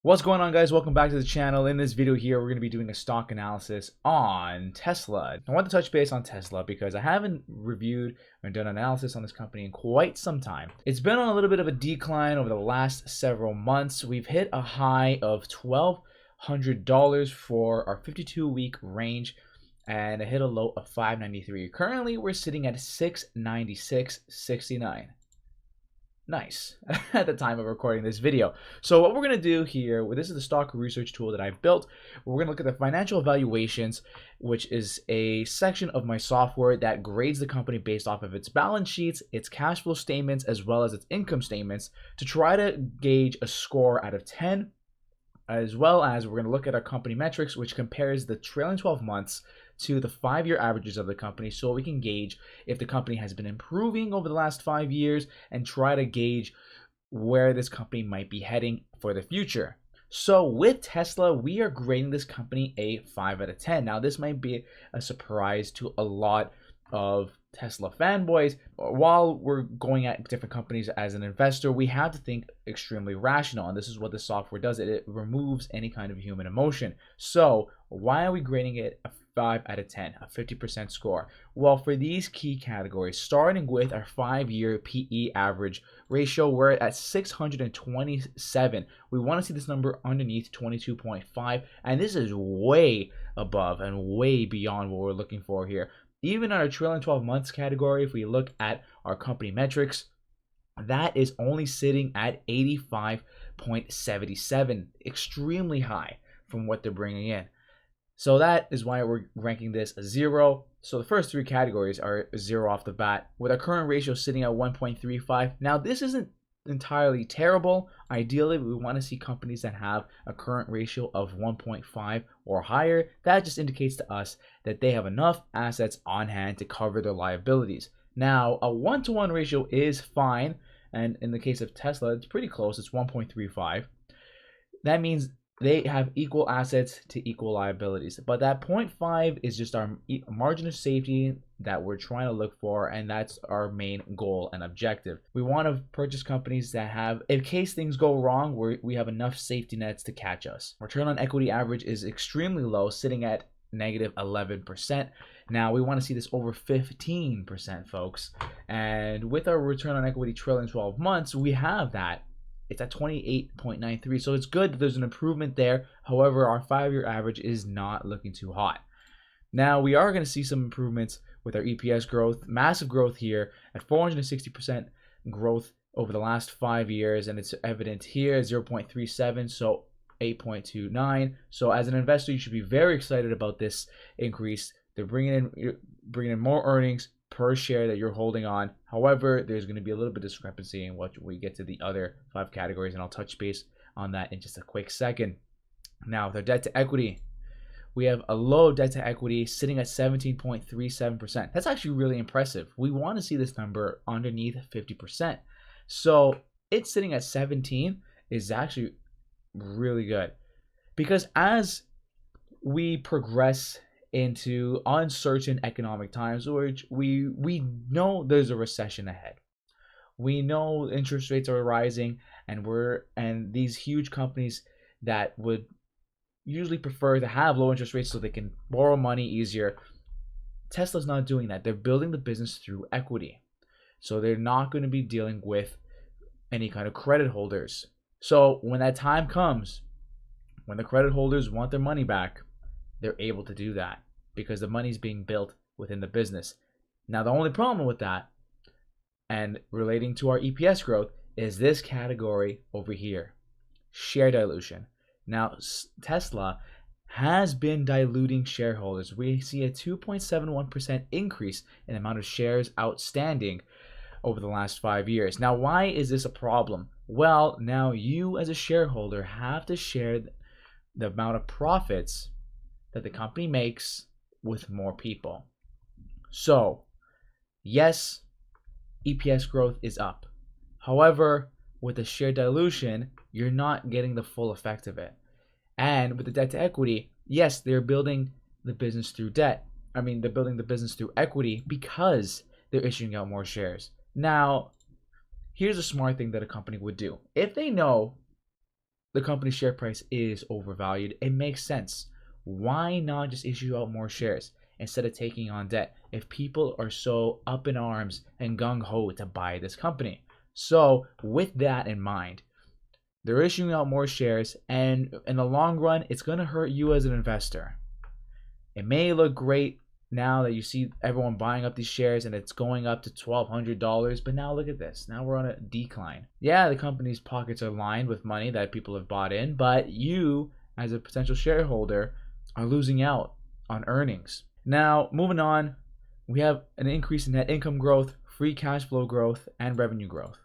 What's going on, guys? Welcome back to the channel. In this video here, we're going to be doing a stock analysis on Tesla. I want to touch base on Tesla because I haven't reviewed or done analysis on this company in quite some time. It's been on a little bit of a decline over the last several months. We've hit a high of $1,200 for our 52-week range and hit a low of $593. Currently, we're sitting at $696.69. Nice at the time of recording this video. So what we're going to do here, this is the stock research tool that I've built. We're going to look at the financial evaluations, which is a section of my software that grades the company based off of its balance sheets, its cash flow statements, as well as its income statements to try to gauge a score out of 10, as well as we're going to look at our company metrics, which compares the trailing 12 months to the 5-year averages of the company, so we can gauge if the company has been improving over the last 5 years and try to gauge where this company might be heading for the future. So with Tesla, we are grading this company a 5 out of 10. Now, this might be a surprise to a lot of Tesla fanboys. While we're going at different companies as an investor, we have to think extremely rational, and this is what the software does. It removes any kind of human emotion. So why are we grading it a 5 out of 10, a 50% score? Well, for these key categories, starting with our 5-year PE average ratio, we're at 627. We want to see this number underneath 22.5, and this is way above and way beyond what we're looking for here. Even on our trailing 12 months category, if we look at our company metrics, that is only sitting at 85.77, extremely high from what they're bringing in. So that is why we're ranking this a 0. So the first 3 categories are 0 off the bat, with our current ratio sitting at 1.35. Now, this isn't entirely terrible. Ideally, we want to see companies that have a current ratio of 1.5 or higher. That just indicates to us that they have enough assets on hand to cover their liabilities. Now, a 1-to-1 ratio is fine, and in the case of Tesla, it's pretty close. It's 1.35. That means they have equal assets to equal liabilities, but that 0.5 is just our margin of safety that we're trying to look for, and that's our main goal and objective. We want to purchase companies that have, in case things go wrong, we have enough safety nets to catch us. Return on equity average is extremely low, sitting at negative 11%. Now, we want to see this over 15%, folks, and with our return on equity trailing 12 months, we have that. It's at 28.93, so it's good that there's an improvement there. However, our 5-year average is not looking too hot. Now, we are going to see some improvements with our EPS growth, massive growth here at 460% growth over the last 5 years, and it's evident here, 0.37, so 8.29. So as an investor, you should be very excited about this increase. They're bringing in more earnings per share that you're holding on. However, there's going to be a little bit of discrepancy in what we get to the other 5 categories, and I'll touch base on that in just a quick second. Now, with our debt to equity, we have a low debt to equity sitting at 17.37%. That's actually really impressive. We want to see this number underneath 50%. So it's sitting at 17 is actually really good, because as we progress into uncertain economic times, which we know there's a recession ahead. We know interest rates are rising, and these huge companies that would usually prefer to have low interest rates so they can borrow money easier. Tesla's not doing that. They're building the business through equity. So they're not going to be dealing with any kind of credit holders. So when that time comes, when the credit holders want their money back, they're able to do that because the money's being built within the business. Now, the only problem with that, and relating to our EPS growth, is this category over here, share dilution. Now, Tesla has been diluting shareholders. We see a 2.71% increase in the amount of shares outstanding over the last 5 years. Now, why is this a problem? Well, now you as a shareholder have to share the amount of profits that the company makes with more people. So, yes, EPS growth is up. However, with the share dilution, you're not getting the full effect of it. And with the debt to equity, yes, they're building the business through debt. They're building the business through equity because they're issuing out more shares. Now, here's a smart thing that a company would do. If they know the company's share price is overvalued. It makes sense. Why not just issue out more shares instead of taking on debt if people are so up in arms and gung-ho to buy this company? So with that in mind, they're issuing out more shares, and in the long run, it's going to hurt you as an investor. It may look great now that you see everyone buying up these shares and it's going up to $1,200, but now look at this. Now we're on a decline. Yeah, the company's pockets are lined with money that people have bought in, but you, as a potential shareholder, are losing out on earnings. Now, moving on, we have an increase in net income growth, free cash flow growth, and revenue growth.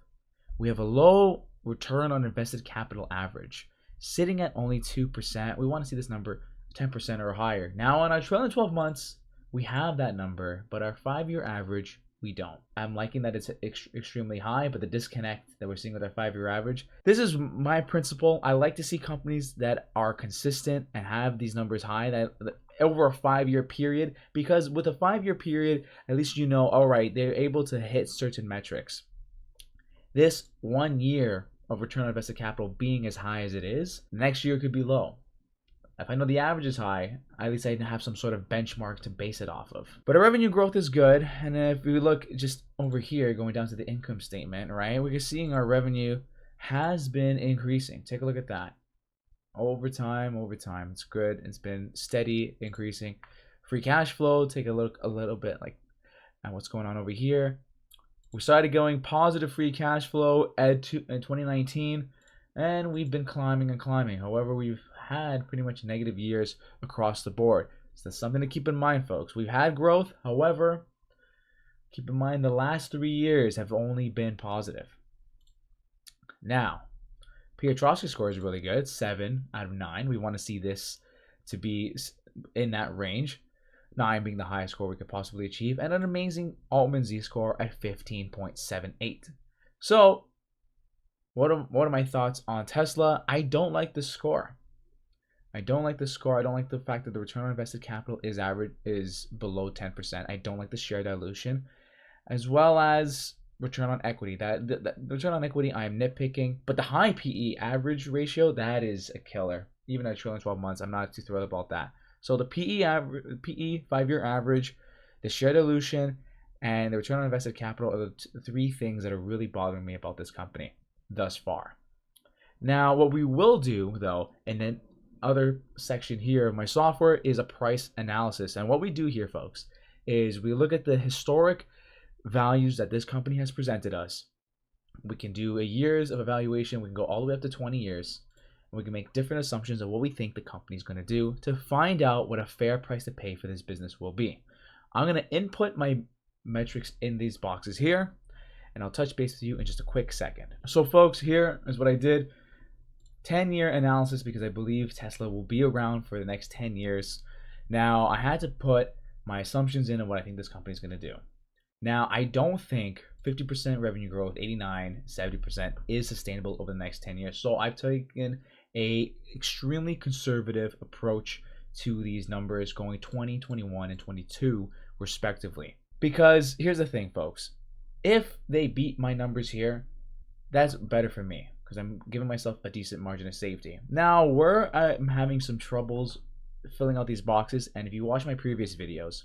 We have a low return on invested capital average, sitting at only 2%. We want to see this number 10% or higher. Now, on our trailing 12 months, we have that number, but our 5-year average, we don't. I'm liking that it's extremely high, but the disconnect that we're seeing with our 5-year average, this is my principle. I like to see companies that are consistent and have these numbers high that over a 5-year period, because with a 5-year period, at least you know, all right, they're able to hit certain metrics. This 1 year of return on invested capital being as high as it is, next year could be low. If I know the average is high, at least I have some sort of benchmark to base it off of. But our revenue growth is good. And if we look just over here, going down to the income statement, right, we're seeing our revenue has been increasing. Take a look at that. Over time, it's good. It's been steady increasing. Free cash flow, take a look a little bit like at what's going on over here. We started going positive free cash flow in 2019, and we've been climbing and climbing. However, we've had pretty much negative years across the board. So that's something to keep in mind, folks. We've had growth. However, keep in mind the last 3 years have only been positive. Now, Piotrowski score is really good. 7 out of 9. We want to see this to be in that range. 9 being the highest score we could possibly achieve. And an amazing Altman Z-score at 15.78. So, what are my thoughts on Tesla? I don't like this score. I don't like the fact that the return on invested capital is below 10%. I don't like the share dilution, as well as return on equity. The return on equity, I am nitpicking, but the high PE average ratio, that is a killer. Even at trailing 12 months, I'm not too thrilled about that. So the PE 5-year average, the share dilution, and the return on invested capital are the 3 things that are really bothering me about this company thus far. Now, what we will do, though, and then other section here of my software is a price analysis. And what we do here, folks, is we look at the historic values that this company has presented us. We can do a years of evaluation. We can go all the way up to 20 years. And we can make different assumptions of what we think the company is going to do to find out what a fair price to pay for this business will be. I'm going to input my metrics in these boxes here, and I'll touch base with you in just a quick second. So, folks, here is what I did. 10-year analysis, because I believe Tesla will be around for the next 10 years. Now, I had to put my assumptions in of what I think this company is going to do. Now, I don't think 50% revenue growth, 89, 70% is sustainable over the next 10 years. So I've taken a extremely conservative approach to these numbers going 20, 21, and 22 respectively. Because here's the thing, folks. If they beat my numbers here, that's better for me, because I'm giving myself a decent margin of safety. Now, where I'm having some troubles filling out these boxes, and if you watch my previous videos,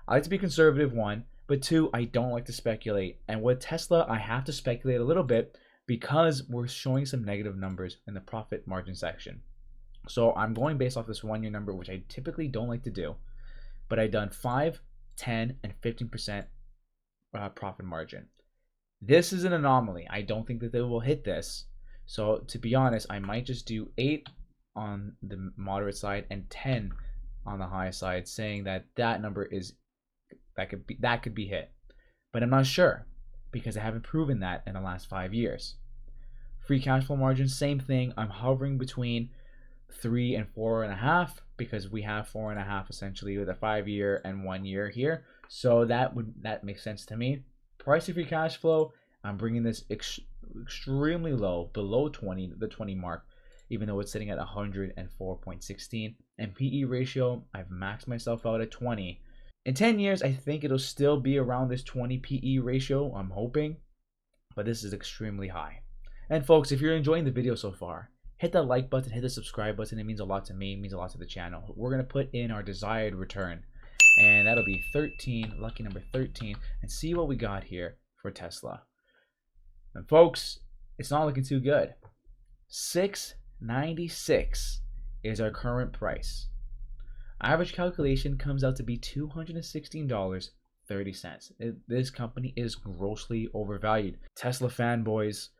I like to be conservative, 1, but 2, I don't like to speculate. And with Tesla, I have to speculate a little bit because we're showing some negative numbers in the profit margin section. So I'm going based off this 1-year number, which I typically don't like to do, but I've done 5, 10, and 15% profit margin. This is an anomaly. I don't think that they will hit this. So to be honest, I might just do 8 on the moderate side and 10 on the high side, saying that that number is that could be hit. But I'm not sure because I haven't proven that in the last 5 years. Free cash flow margin, same thing. I'm hovering between 3 and 4.5 because we have 4.5 essentially with a 5-year and 1 year here. So that makes sense to me. Price to free cash flow, I'm bringing this extremely low, below 20, the 20 mark, even though it's sitting at 104.16. And PE ratio, I've maxed myself out at 20. In 10 years, I think it'll still be around this 20 PE ratio, I'm hoping, but this is extremely high. And folks, if you're enjoying the video so far, hit the like button, hit the subscribe button. It means a lot to me, it means a lot to the channel. We're going to put in our desired return, and that'll be 13, lucky number 13, and see what we got here for Tesla. And folks, it's not looking too good. $696 is our current price. Average calculation comes out to be $216.30. This company is grossly overvalued. Tesla fanboys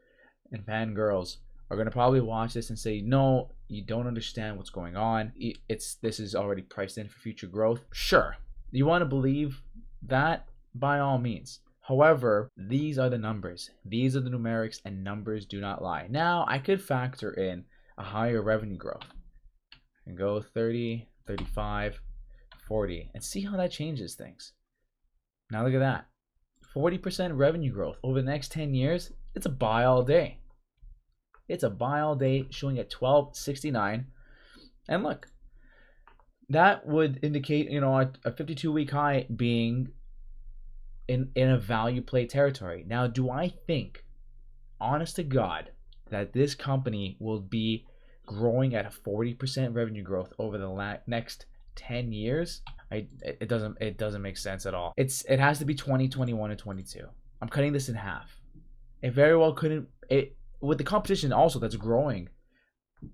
and fangirls are going to probably watch this and say, no, you don't understand what's going on. This is already priced in for future growth. Sure, you want to believe that, by all means. However, these are the numbers. These are the numerics, and numbers do not lie. Now, I could factor in a higher revenue growth and go 30, 35, 40, and see how that changes things. Now look at that. 40% revenue growth over the next 10 years. It's a buy all day. It's a buy all day, showing at $12.69. And look, that would indicate, a 52-week high being in a value play territory. Now, do I think, honest to God, that this company will be growing at a 40% revenue growth over the next 10 years? It doesn't make sense at all. It has to be 20, 21, and 22. I'm cutting this in half. It very well couldn't. With the competition also that's growing,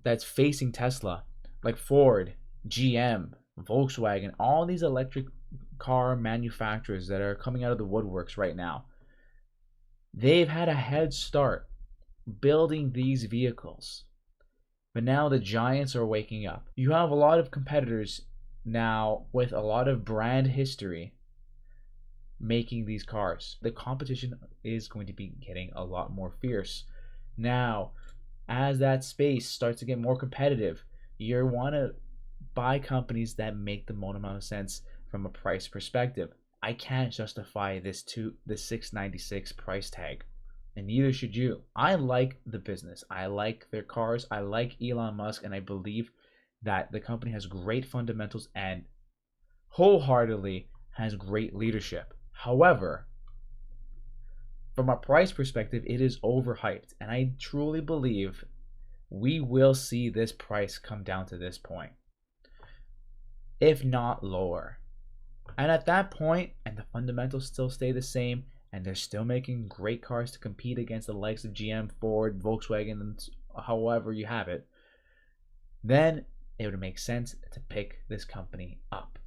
that's facing Tesla, like Ford, GM, Volkswagen, all these electric car manufacturers that are coming out of the woodworks right now. They've had a head start building these vehicles, but now the giants are waking up. You have a lot of competitors now with a lot of brand history making these cars. The competition is going to be getting a lot more fierce. Now, as that space starts to get more competitive, you want to buy companies that make the most amount of sense from a price perspective. I can't justify this $696 price tag, and neither should you. I like the business. I like their cars. I like Elon Musk, and I believe that the company has great fundamentals and wholeheartedly has great leadership. However, from a price perspective, it is overhyped, and I truly believe we will see this price come down to this point, if not lower. And at that point, and the fundamentals still stay the same, and they're still making great cars to compete against the likes of GM, Ford, Volkswagen, and however you have it, then it would make sense to pick this company up.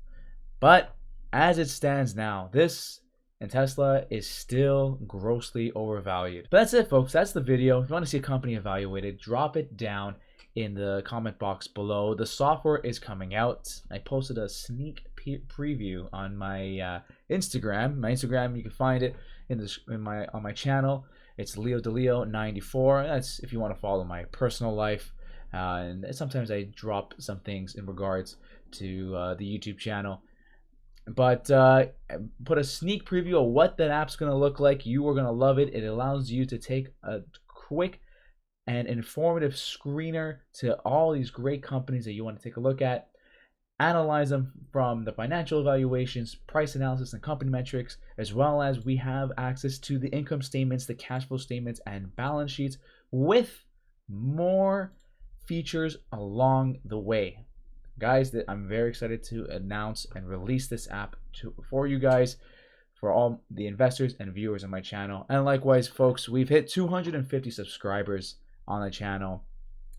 But as it stands now, this and Tesla is still grossly overvalued. But that's it, folks. That's the video. If you want to see a company evaluated, drop it down in the comment box below. The software is coming out. I posted a sneak preview on my Instagram. My Instagram, you can find it on my channel. It's LeoDeLeo94. That's if you want to follow my personal life. And sometimes I drop some things in regards to the YouTube channel. But put a sneak preview of what that app's going to look like. You are going to love it. It allows you to take a quick and informative screener to all these great companies that you want to take a look at, analyze them from the financial evaluations, price analysis, and company metrics, as well as we have access to the income statements, the cash flow statements, and balance sheets with more features along the way. Guys, I'm very excited to announce and release this app for you guys, for all the investors and viewers on my channel. And likewise, folks, we've hit 250 subscribers on the channel.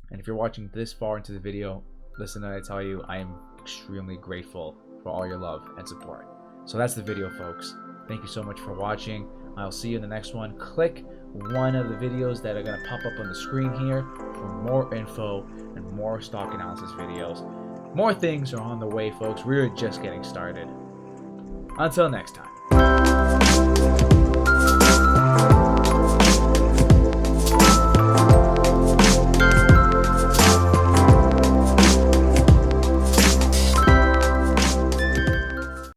And if you're watching this far into the video, listen to what I tell you, I am extremely grateful for all your love and support. So that's the video, folks. Thank you so much for watching. I'll see you in the next one. Click one of the videos that are going to pop up on the screen here for more info and more stock analysis videos. More things are on the way, folks. We're just getting started. Until next time.